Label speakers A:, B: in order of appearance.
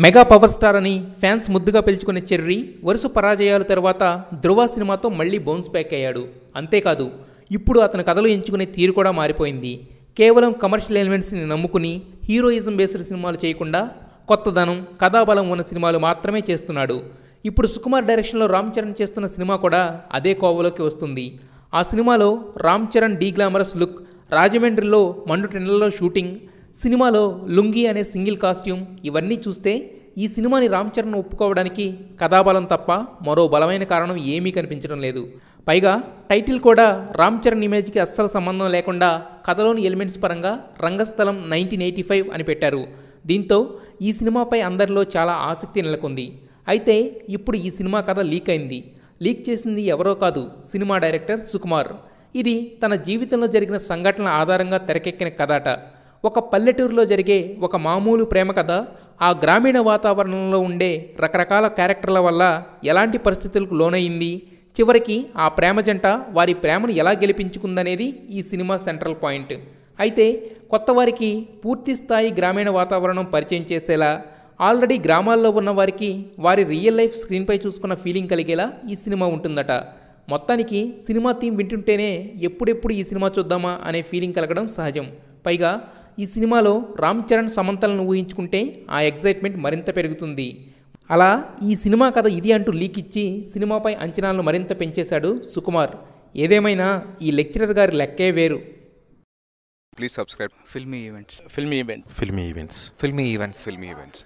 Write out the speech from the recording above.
A: Mega power star అని fans ముద్దుగా పిలుచుకునే చెర్రీ వరుస పరాజయాల తర్వాత ధృవ సినిమాతో మళ్ళీ బౌన్స్ బ్యాక్ అయ్యాడు. అంతేకాదు ఇప్పుడు అతని కథలు ఎంచుకునే తీరు కూడా మారిపోయింది. కేవలం కమర్షియల్ ఎలిమెంట్స్ని నమ్ముకుని హీరోయిజం బేస్డ్ సినిమాలు చేయకుండా కొత్తదనం, కథాబలం ఉన్న సినిమాలు మాత్రమే చేస్తున్నాడు. ఇప్పుడు సుకుమార్ డైరెక్షన్లో రామ్ చరణ్ చేస్తున్న సినిమా కూడా అదే కోవలోకి వస్తుంది. ఆ సినిమాలో రామ్ చరణ్ డీగ్లామరస్ లుక్, రాజమండ్రిలో మండుటెండల్లో షూటింగ్, సినిమాలో లుంగీ అనే సింగిల్ కాస్ట్యూమ్, ఇవన్నీ చూస్తే ఈ సినిమాని రామ్ చరణ్ ఒప్పుకోవడానికి కథాబలం తప్ప మరో బలమైన కారణం ఏమీ కనిపించడం లేదు. పైగా టైటిల్ కూడా రామ్ చరణ్ ఇమేజ్కి అస్సలు సంబంధం లేకుండా కథలోని ఎలిమెంట్స్ పరంగా రంగస్థలం 1985 అని పెట్టారు. దీంతో ఈ సినిమాపై అందరిలో చాలా ఆసక్తి నెలకొంది. అయితే ఇప్పుడు ఈ సినిమా కథ లీక్ అయింది. లీక్ చేసింది ఎవరో కాదు, సినిమా డైరెక్టర్ సుకుమార్. ఇది తన జీవితంలో జరిగిన సంఘటనల ఆధారంగా తెరకెక్కిన కథట. ఒక పల్లెటూరులో జరిగే ఒక మామూలు ప్రేమ కథ ఆ గ్రామీణ వాతావరణంలో ఉండే రకరకాల క్యారెక్టర్ల వల్ల ఎలాంటి పరిస్థితులకు లోనయ్యింది, చివరికి ఆ ప్రేమ జంట వారి ప్రేమను ఎలా గెలిపించుకుందనేది ఈ సినిమా సెంట్రల్ పాయింట్. అయితే కొత్త వారికి పూర్తి స్థాయి గ్రామీణ వాతావరణం పరిచయం చేసేలా, ఆల్రెడీ గ్రామాల్లో ఉన్న వారికి వారి రియల్ లైఫ్ స్క్రీన్పై చూసుకున్న ఫీలింగ్ కలిగేలా ఈ సినిమా ఉంటుందట. మొత్తానికి సినిమా థీమ్ వింటుంటేనే ఎప్పుడెప్పుడు ఈ సినిమా చూద్దామా అనే ఫీలింగ్ కలగడం సహజం. పైగా ఈ సినిమాలో రామ్ చరణ్, సమంతలను ఊహించుకుంటే ఆ ఎగ్జైట్మెంట్ మరింత పెరుగుతుంది. అలా ఈ సినిమా కథ ఇది అంటూ లీక్ ఇచ్చి సినిమాపై అంచనాలను మరింత పెంచేశాడు సుకుమార్. ఏదేమైనా ఈ లెక్చరర్ గారి లెక్కే వేరు.
B: Please subscribe.
C: Filmy Events.
B: Filmy Events.
C: Filmy Events.